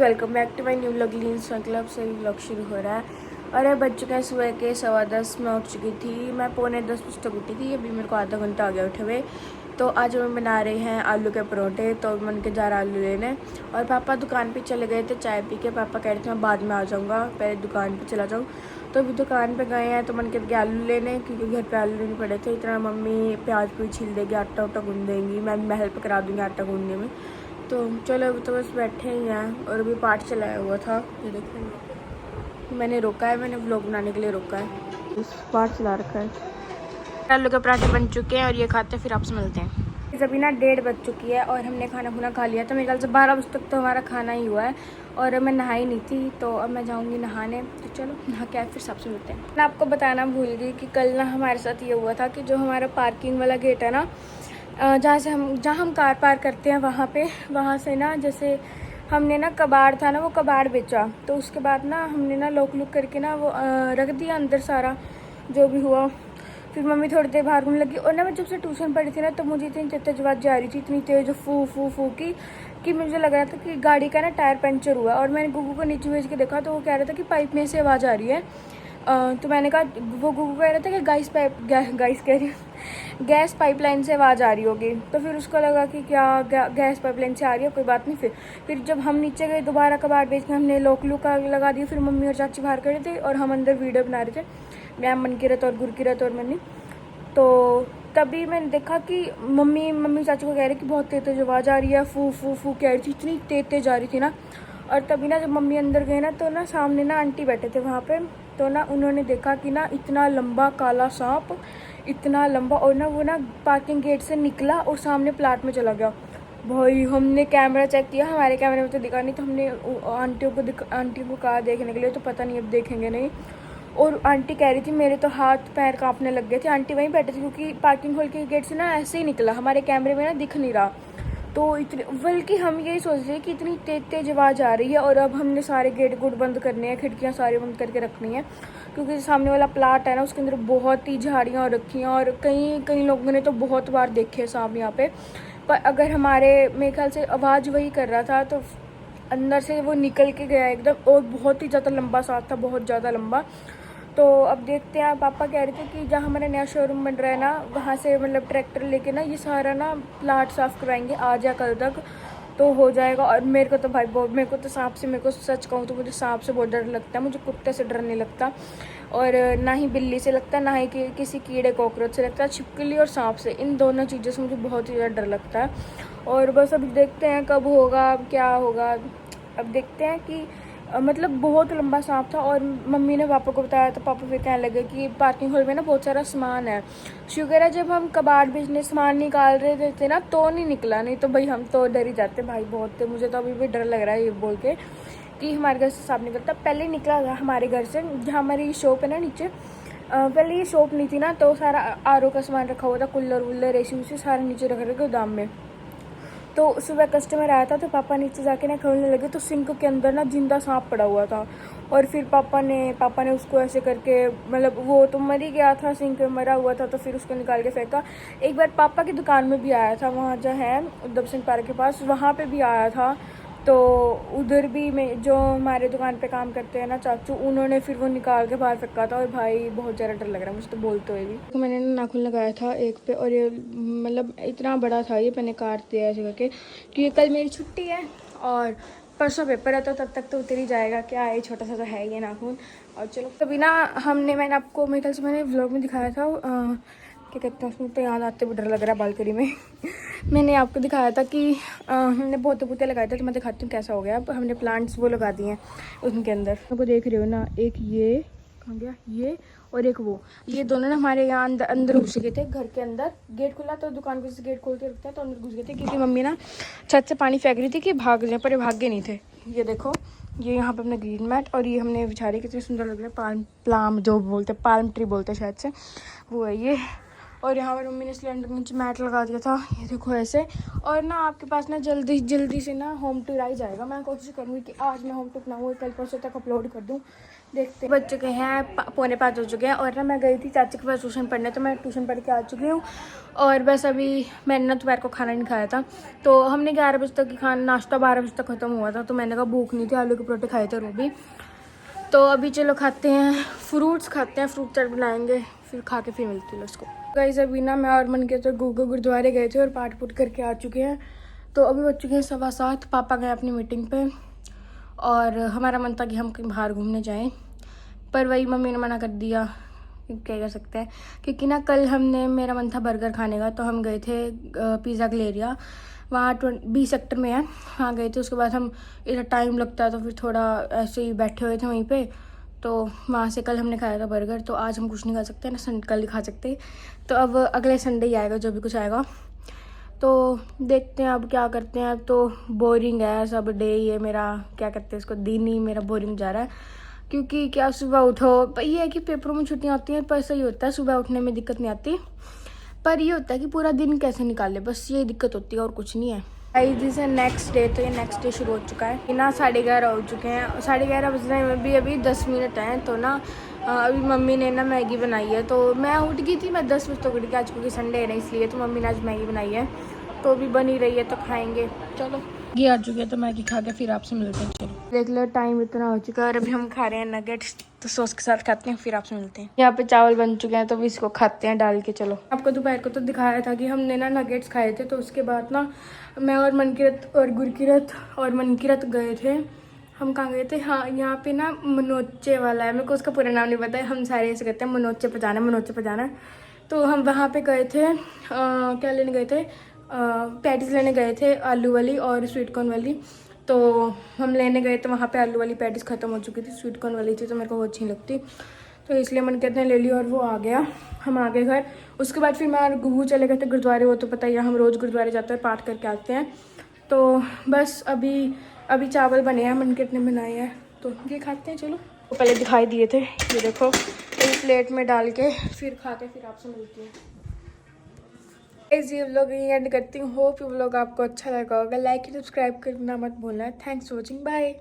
Welcome back to my new vlog. लीन्स club से vlog शुरू हो रहा है और अब बज चुका है सुबह के 10:15। मैं उठ चुकी थी, मैं 9:45 बजे तक उठी थी। अभी मेरे को आधा घंटा आ गया उठे हुए। तो आज हम बना रहे हैं आलू के परोठे। तो मन के जा रहा आलू लेने और पापा दुकान पे चले गए थे चाय पी के। पापा कह रहे थे मैं बाद में आ जाऊँगा, पहले दुकान पे चला जाऊँ। तो अभी दुकान पे गए हैं तो मन के आलू लेने, क्योंकि घर पे आलू लेने पड़े थे। इतना मम्मी प्याज भी छील देगी, आटा उटा गूँध देंगी, मैं हेल्प करा दूँगी आटा गूँधने में। तो चलो अभी तो बस बैठे ही हैं और अभी पाठ चलाया हुआ था। ये देखो मैंने रोका है, मैंने व्लॉग बनाने के लिए रोका है। पाठ चला रखा है। आलू के पराठे बन चुके हैं और ये खाते हैं, फिर आपसे मिलते हैं। अभी ना 1:30 बज चुकी है और हमने खाना खुना खा लिया था। मेरे ख्याल से 12 बजे तक तो हमारा खाना ही हुआ है और मैं नहाई नहीं थी, तो अब मैं जाऊँगी नहाने। तो चलो नहा के फिर सबसे मिलते हैं। मैं आपको बताना भूल गई कि कल ना हमारे साथ ये हुआ था कि जो हमारा पार्किंग वाला गेट है ना, जहाँ हम कार पार्क करते हैं वहाँ से ना, जैसे हमने ना कबाड़ था ना, वो कबाड़ बेचा। तो उसके बाद ना हमने ना लॉक लुक करके ना वो रख दिया अंदर सारा जो भी हुआ। फिर मम्मी थोड़ी देर बाहर घूमने लगी और ना मैं जब से ट्यूशन पढ़ी थी ना, तो मुझे इतनी तेज आवाज़ जा रही थी, इतनी तेज फू फू फू की कि मुझे लग रहा था कि गाड़ी का ना टायर पंचर हुआ। और मैंने गुगू को नीचे भेज के देखा तो वो कह रहा था कि पाइप में से आवाज़ आ रही है। तो मैंने कहा, वो गुगू कह रहा था कि गैस पाइपलाइन से आवाज़ आ रही होगी। तो फिर उसको लगा कि क्या गैस पाइपलाइन से आ रही है, कोई बात नहीं। फिर जब हम नीचे गए दोबारा कबाड़ बेच के हमने लॉक लुक लगा दिया। फिर मम्मी और चाची बाहर खड़े थे और हम अंदर वीडियो बना रहे थे, मैं मनकीरत और गुरकीरत और मनी। तो तभी मैंने देखा कि मम्मी चाची को कह रही कि बहुत तेज आवाज़ आ रही है, फू फू फू कह रही थी, इतनी तेज आ रही थी ना। और तभी ना जब मम्मी अंदर गए ना, तो ना सामने ना आंटी बैठे थे वहाँ पे। तो ना उन्होंने देखा कि ना इतना लंबा काला सांप, इतना लंबा, और ना वो ना पार्किंग गेट से निकला और सामने प्लाट में चला गया। भाई हमने कैमरा चेक किया, हमारे कैमरे में तो दिखा नहीं। तो हमने आंटियों को कहा देखने के लिए, तो पता नहीं अब देखेंगे नहीं। और आंटी कह रही थी मेरे तो हाथ पैर कांपने लग गए थे। आंटी वहीं बैठे थे क्योंकि पार्किंग हॉल के गेट से ना ऐसे ही निकला, हमारे कैमरे में ना दिख नहीं रहा। तो इतने, बल्कि हम यही सोच रहे हैं कि इतनी तेज आवाज़ आ रही है और अब हमने सारे गेट गुट बंद करने हैं, खिड़कियाँ सारी बंद करके रखनी है, क्योंकि सामने वाला प्लाट है ना, उसके अंदर बहुत ही झाड़ियाँ और रखी हैं और कई लोगों ने तो बहुत बार देखे सांप यहाँ पे। पर अगर मेरे ख्याल से आवाज़ वही कर रहा था, तो अंदर से वो निकल के गया एकदम, और बहुत ही ज़्यादा लंबा सांप था, बहुत ज़्यादा लंबा। तो अब देखते हैं। पापा कह रहे थे कि जहाँ हमारा नया शोरूम बन रहा है ना, वहाँ से मतलब ट्रैक्टर लेके ना ये सारा ना प्लाट साफ़ करवाएंगे आज या कल तक, तो हो जाएगा। और मेरे को तो भाई बहुत, मेरे को सच कहूँ तो मुझे सांप से बहुत डर लगता है। मुझे कुत्ते से डर नहीं लगता और ना ही बिल्ली से लगता, ना ही किसी कीड़े कॉकरोच से लगता। छिपकली और सांप से, इन दोनों चीज़ों से मुझे बहुत ही ज़्यादा डर लगता है। और बस अभी देखते हैं कब होगा, क्या होगा। अब देखते हैं कि मतलब बहुत लंबा सांप था। और मम्मी ने पापा को बताया तो पापा फिर कहने लगे कि पार्किंग हॉल में ना बहुत सारा सामान है। शुक्र है जब हम कबाड़ बेचने सामान निकाल रहे थे ना, तो नहीं निकला, नहीं तो भाई हम तो डर ही जाते भाई बहुत थे। मुझे तो अभी भी डर लग रहा है ये बोल के कि हमारे घर से सांप निकलता। पहले निकला था हमारे घर से, जहाँ हमारी शॉप है ना नीचे, पहले ये शॉप नहीं थी ना, तो सारा आरओ का सामान रखा हुआ था, कूलर वूलर एसी उसी सारे नीचे रख रखे गोदाम में। तो सुबह कस्टमर आया था तो पापा नीचे जाके ना खोलने लगे, तो सिंक के अंदर ना जिंदा सांप पड़ा हुआ था। और फिर पापा ने उसको ऐसे करके, मतलब वो तो मर ही गया था, सिंक में मरा हुआ था, तो फिर उसको निकाल के फेंका। एक बार पापा की दुकान में भी आया था, वहाँ जो है उद्धव सिंह पार्क के पास, वहाँ पे भी आया था। तो उधर भी में जो हमारे दुकान पे काम करते हैं ना चाचू, उन्होंने फिर वो निकाल के बाहर फेंका था। और भाई बहुत ज़्यादा डर लग रहा है मुझे तो बोलते हुए भी। तो मैंने ना नाखून लगाया था एक पे, और ये मतलब इतना बड़ा था ये, मैंने काट दिया ऐसे करके, क्योंकि कल मेरी छुट्टी है और परसों पेपर है, तो तब तक तो उतर ही जाएगा। क्या है, छोटा सा तो है ये नाखून। और चलो तभी ना मैंने आपको, मेरे ख्याल से मैंने व्लॉग में दिखाया था, क्या कहते हैं उसमें, तो याद आते हुए डर लग रहा है बालकनी में। मैंने आपको दिखाया था कि हमने पौधे पुते लगाए थे, तो मैं दिखाती हूँ कैसा हो गया। अब हमने प्लांट्स वो लगा दिए हैं उनके अंदर, आपको देख रहे हो ना, एक ये कहाँ गया ये, और एक वो, ये दोनों ना हमारे यहाँ अंदर घुस गए थे। घर के अंदर गेट खुला तो दुकान पे से गेट खोल के रखते हैं, तो अंदर घुस गए थे क्योंकि मम्मी ना छत से पानी फेंक रही थी कि भाग जाए, पर ये भागे नहीं थे। ये देखो, ये यहाँ पे अपने ग्रीन मैट, और ये हमने बिछा रही, कितने सुंदर लग रहे हैं। पाल्म जो बोलते हैं, पाल्म ट्री बोलते हैं शायद से, वो है ये। और यहाँ पर मम्मी ने सिलेंडर के नीचे मैट लगा दिया था, ये देखो ऐसे। और ना आपके पास ना जल्दी जल्दी से ना होम टूर आ ही जाएगा। मैं कोशिश करूँगी कि आज मैं होम टूर बनाऊँ, कल परसों तक अपलोड कर दूँ। देखते हैं। बज चुके हैं 4:45 हो चुके हैं। और ना मैं गई थी चाची के पास ट्यूशन पढ़ने, तो मैं ट्यूशन पढ़ के आ चुकी हूँ। और बस अभी मैंने ना दोपहर को खाना नहीं खाया था, तो हमने 11 बजे तक खाना नाश्ता 12 बजे तक ख़त्म हुआ था, तो मैंने कहा भूख नहीं थी, आलू के परोठे खाए थे वो भी। तो अभी चलो खाते हैं, फ्रूट्स खाते हैं, फ्रूट चाट बनाएंगे, फिर खा के फिर मिलती हूँ उसको। गाइस अभी ना मैं और मन के तो गुरुद्वारे गए थे और पाठ पुठ करके आ चुके हैं। तो अभी बज चुके हैं 7:15। पापा गए अपनी मीटिंग पे और हमारा मन था कि हम कहीं बाहर घूमने जाएं, पर वही मम्मी ने मना कर दिया। क्या कर सकते हैं, क्योंकि ना कल हमने मेरा मन था बर्गर खाने का, तो हम गए थे पिज़्ज़ा ग्लेरिया, वहाँ 20 सेक्टर में है, वहाँ गए थे। उसके बाद हम इधर टाइम लगता है तो फिर थोड़ा ऐसे ही बैठे हुए थे वहीं पे, तो वहाँ से कल हमने खाया था बर्गर। तो आज हम कुछ नहीं खा सकते ना, कल ही खा सकते। तो अब अगले संडे ही आएगा जो भी कुछ आएगा, तो देखते हैं अब क्या करते हैं। अब तो बोरिंग है सब डे, ये मेरा क्या कहते हैं इसको, दिन ही मेरा बोरिंग जा रहा है। क्योंकि क्या सुबह उठो, ये है कि पेपरों में छुट्टियाँ होती हैं, पर सही होता है, सुबह उठने में दिक्कत नहीं आती, पर ये होता है कि पूरा दिन कैसे निकाले, बस ये दिक्कत होती है और कुछ नहीं है। आई दिस है नेक्स्ट डे, तो ये नेक्स्ट डे शुरू हो चुका है। ये ना 11:30 हो चुके हैं, 11:30 बजने में भी अभी 10 मिनट हैं। तो ना अभी मम्मी ने ना मैगी बनाई है, तो मैं उठ गई थी, मैं 10 बजे तक उठ गई आज, क्योंकि संडे है ना इसलिए। तो मम्मी ने आज मैगी बनाई है, तो अभी बनी रही है, तो खाएंगे। चलो ये आ चुकी है, तो मैगी खा के फिर आपसे मिलते हैं। चलो देख लो टाइम इतना हो चुका है और अभी हम खा रहे हैं नगेट्स, तो सॉस के साथ खाते हैं, फिर आपसे मिलते हैं। यहाँ पे चावल बन चुके हैं, तो भी इसको खाते हैं डाल के। चलो आपको दोपहर को तो दिखाया था कि हमने ना नगेट्स खाए थे, तो उसके बाद ना मैं और मनकीरत और गुरकीरत और मनकीरत गए थे। हम कहाँ गए थे, हाँ यहाँ पे ना मनोचे वाला है, मेरे को उसका पूरा नाम नहीं पता है, हम सारे ऐसे कहते हैं मनोचे पे जाना है, मनोचे पे जाना है। तो हम वहाँ पे गए थे, क्या लेने गए थे, पैटीज लेने गए थे, आलू वाली और स्वीट कॉर्न वाली। तो हम लेने गए, तो वहाँ पे आलू वाली पैटीज ख़त्म हो चुकी थी, स्वीट कॉर्न वाली थी, तो मेरे को वो अच्छी नहीं लगती, तो इसलिए मन कहते हैं ले ली और वो आ गया। हम आ गए घर। उसके बाद फिर मैं और गुगू चले गए थे गुरुद्वारे, वो तो पता ही है, हम रोज़ गुरुद्वारे जाते हैं, पाठ करके आते हैं। तो बस अभी चावल बने हैं, मन कितने बनाए हैं, तो ये खाते हैं। चलो वो पहले दिखाई दिए थे, ये देखो, एक प्लेट में डाल के फिर खा के फिर आपसे मिलती हूँ। ये व्लॉग यहीं एंड करती हूँ। होप ये व्लॉग आपको अच्छा लगा होगा, लाइक एंड सब्सक्राइब करना मत भूलना। Thanks for watching, bye.